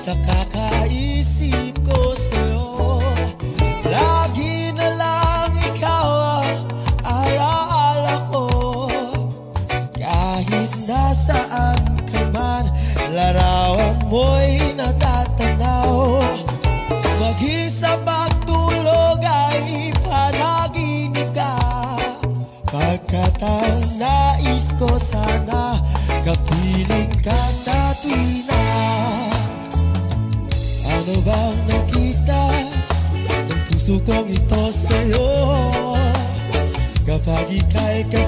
sa kakaisip ko sa'yo. Lagi na lang ikaw ang alaala ko. Kahit nasaan ka man, larawan mo'y natatanaw. Mag-isa pagtulog ay panaginip ka. Pagkat ang nais ko sana, kapiling ka sa tuwina. Ano bang nakita ng puso kong ito sa'yo? Kapag ika'y kasama